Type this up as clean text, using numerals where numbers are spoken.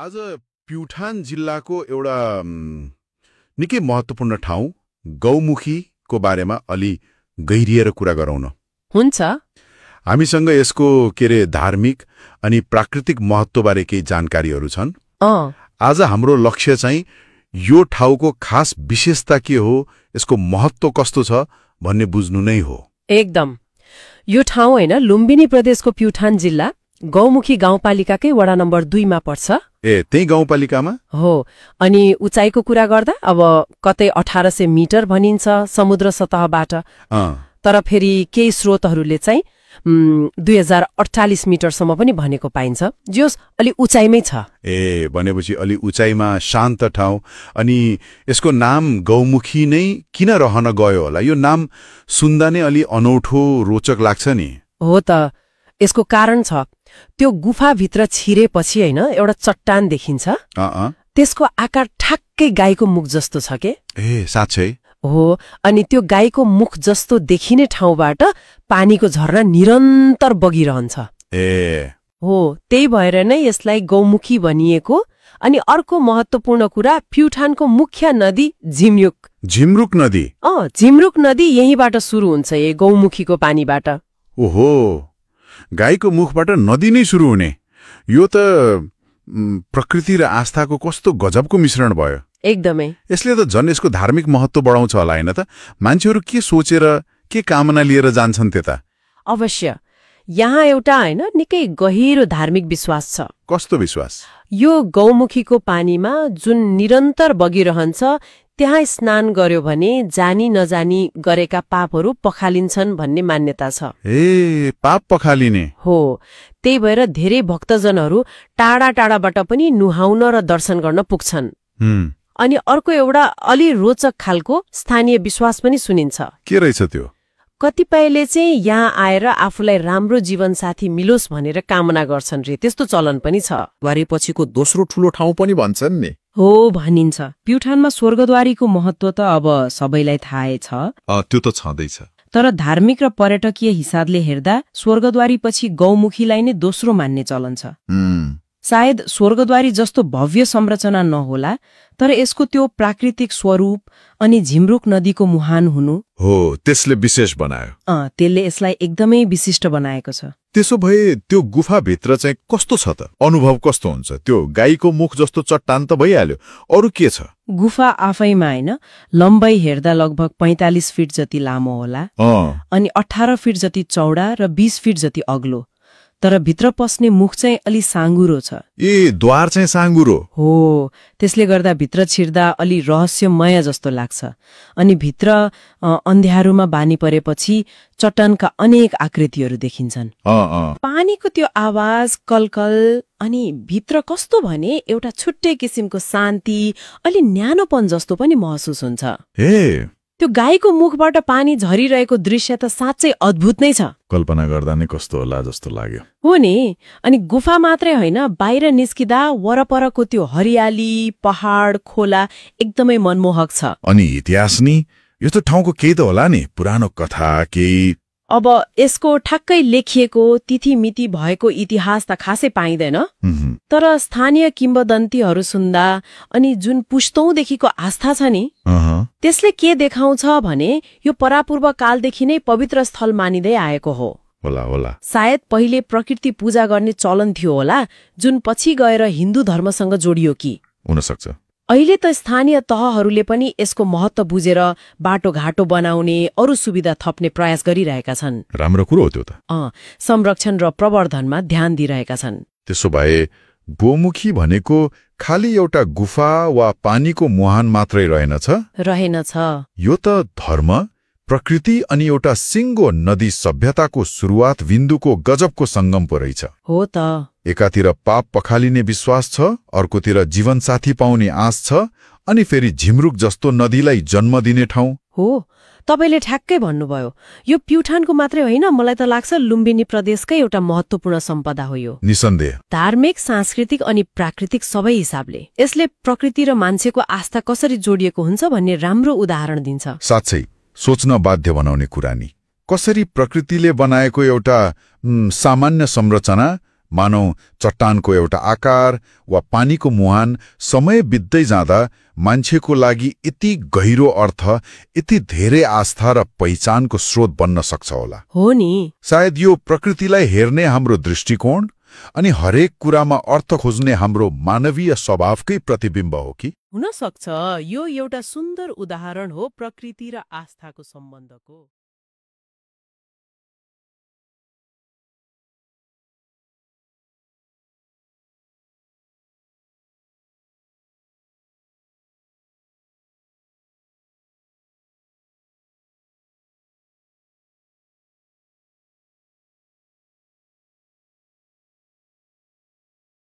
आज प्युठान जिल्लाको एउटा निकै महत्त्वपूर्ण ठाउँ गौमुखीको बारेमा अलि गहिरिएर कुरा गरौँ न। हुन्छ। हामीसँग यसको धार्मिक अनि प्राकृतिक महत्त्वबारे केही जानकारीहरू छन्। आज हाम्रो लक्ष्य चाहिँ यो ठाउँको खास विशेषता के हो, यसको महत्त्व कस्तो छ भन्ने बुझ्नु नै हो। एकदम। यो ठाउँ हैन लुम्बिनी प्रदेशको प्युठान जिल्ला गौमुखी गाउँपालिकाकै वडा नम्बर 2 मा पर्छ। त्यही गाउँपालिकामा हो। अनि उचाइको कुरा गर्दा अब कतै 1800 मिटर भनिन्छ समुद्र सतहबाट। तर फेरि केही स्रोतहरूले चाहिँ 2048 मिटरसम्म पनि भनेको पाइन्छ, जोस अलि उचाइमै छ। भनेपछि अलि उचाइमा शान्त ठाउँ। अनि यसको नाम गौमुखी नै किन रहन गयो होला? यो नाम सुन्दा नै अलि अनौठो रोचक लाग्छ नि। हो त, यसको कारण छ। त्यो गुफाभित्र छिरेपछि हैन एउटा चट्टान देखिन्छ। त्यसको आकार ठ्याक्कै गाईको मुख जस्तो छ के? साँच्चै हो। अनि त्यो गाईको मुख जस्तो देखिने ठाउँबाट पानीको झरना निरन्तर बगिरहन्छ। हो, त्यही भएर नै यसलाई गौमुखी भनिएको। अनि अर्को महत्त्वपूर्ण कुरा, प्युठानको मुख्य नदी झिमरुक नदी। झिमरुक नदी यहीँबाट सुरु हुन्छ, यही गौमुखीको पानीबाट। ओहो, गाईको मुखबाट नदी नै सुरु हुने। यो त प्रकृति र आस्थाको कस्तो गजबको मिश्रण भयो। एकदमै। यसले त झन् यसको धार्मिक महत्त्व बढाउँछ होला हैन त? मान्छेहरू के सोचेर के कामना लिएर जान्छन् त्यता? अवश्य। यहाँ एउटा हैन निकै गहिरो धार्मिक विश्वास छ। कस्तो विश्वास? यो गौमुखीको पानीमा जुन निरन्तर बगिरहन्छ, त्यहाँ स्नान गर्यो भने जानी नजानी गरेका पापहरू पखालिन्छन् भन्ने मान्यता छ। पाप पखालिने? हो। त्यही भएर धेरै भक्तजनहरू टाढा टाढाबाट पनि नुहाउन र दर्शन गर्न पुग्छन्। अनि अर्को एउटा अलि रोचक खालको स्थानीय विश्वास पनि सुनिन्छ। के रहेछ त्यो? कतिपयले चाहिँ यहाँ आएर आफूलाई राम्रो जीवनसाथी मिलोस् भनेर कामना गर्छन् रे, त्यस्तो चलन पनि छ। द्वारीपछिको दोस्रो ठूलो ठाउँ पनि भन्छन् नि। हो, भनिन्छ। प्युठानमा स्वर्गद्वारीको महत्त्व त अब सबैलाई थाहै छ। त्यो त छँदैछ। तर धार्मिक र पर्यटकीय हिसाबले हेर्दा स्वर्गद्वारीपछि गौमुखीलाई नै दोस्रो मान्ने चलन छ। सायद स्वर्गद्वारी जस्तो भव्य संरचना नहोला, तर यसको त्यो प्राकृतिक स्वरूप अनि झिमरुक नदीको मुहान हुनु हो, त्यसले विशेष बनायो। त्यसले यसलाई एकदमै विशिष्ट बनाएको छ। त्यसो भए त्यो गुफाभित्र चाहिँ कस्तो छ त? अनुभव कस्तो हुन्छ? त्यो गाईको मुख जस्तो चट्टान त भइहाल्यो, अरू के छ? गुफा आफैमा हैन लम्बाइ हेर्दा लगभग 45 फिट जति लामो होला। अनि 18 फिट जति चौडा र 20 फिट जति अग्लो। तर भित्र पस्ने मुख चाहिँ अलि साँगुरो छ। द्वार चाहिँ साँगुरो हो, त्यसले गर्दा भित्र छिर्दा अलि रहस्यमय जस्तो लाग्छ। अनि भित्र अन्ध्यारोमा बानी परेपछि चट्टानका अनेक आकृतिहरू देखिन्छन्। पानीको त्यो आवाज, कलकल, अनि भित्र कस्तो भने एउटा छुट्टै किसिमको शान्ति, अलि न्यानोपन जस्तो पनि महसुस हुन्छ। त्यो गाईको मुखबाट पानी झरिरहेको दृश्य त साँच्चै अद्भुत नै छ। कल्पना गर्दा नै कस्तो होला जस्तो लाग्यो। हो नि। अनि गुफा मात्रै होइन, बाहिर निस्किँदा वरपरको त्यो हरियाली, पहाड, खोला एकदमै मनमोहक छ। अनि इतिहास नि? यो त ठाउँको केही त होला नि, पुरानो कथा केही? अब यसको ठ्याक्कै लेखिएको तिथि मिति भएको इतिहास त खासै पाइँदैन। तर स्थानीय किम्वदन्तीहरू सुन्दा अनि जुन पुस्तौंदेखिको आस्था छ नि, त्यसले के देखाउँछ भने यो परापूर्व कालदेखि नै पवित्र स्थल मानिँदै आएको हो। होला। सायद पहिले प्रकृति पूजा गर्ने चलन थियो होला, जुन पछि गएर हिन्दू धर्मसँग जोडियो कि? हुन सक्छ। अहिले त स्थानीय तहहरूले पनि यसको महत्त्व बुझेर बाटोघाटो बनाउने, अरू सुविधा थप्ने प्रयास गरिरहेका छन्। राम्रो कुरो हो त्यो त। संरक्षण र प्रवर्धनमा ध्यान दिइरहेका छन्। त्यसो भए गौमुखी भनेको खाली एउटा गुफा वा पानीको मुहान मात्रै रहेनछ। यो त धर्म, प्रकृति अनि एउटा सिङ्गो नदी सभ्यताको सुरुवात बिन्दुको गजबको सङ्गम पो रहेछ। हो त। एकातिर पाप पखालिने विश्वास छ, अर्कोतिर जीवनसाथी पाउने आश छ, अनि फेरि झिमरुक जस्तो नदीलाई जन्म दिने ठाउँ हो। तपाईले ठ्याक्कै भन्नुभयो। यो प्युठानको मात्रै होइन, मलाई त लाग्छ लुम्बिनी प्रदेशकै एउटा महत्त्वपूर्ण सम्पदा हो यो। निसन्देह। धार्मिक, सांस्कृतिक अनि प्राकृतिक सबै हिसाबले यसले प्रकृति र मान्छेको आस्था कसरी जोडिएको हुन्छ भन्ने राम्रो उदाहरण दिन्छ। साँच्चै सोच्न बाध्य बनाउने कुरा नि। कसरी प्रकृतिले बनाएको एउटा सामान्य संरचना मानौ चट्टानको एउटा आकार वा पानीको मुहान समय बित्दै जाँदा मान्छेको लागि यति गहिरो अर्थ, यति धेरै आस्था र पहिचानको स्रोत बन्न सक्छ होला। हो नि, सायद यो प्रकृतिलाई हेर्ने हाम्रो दृष्टिकोण अनि हरेक कुरामा अर्थ खोज्ने हाम्रो मानवीय स्वभावकै प्रतिबिम्ब हो कि? हुन सक्छ यो एउटा सुन्दर उदाहरण हो प्रकृति र आस्थाको सम्बन्धको।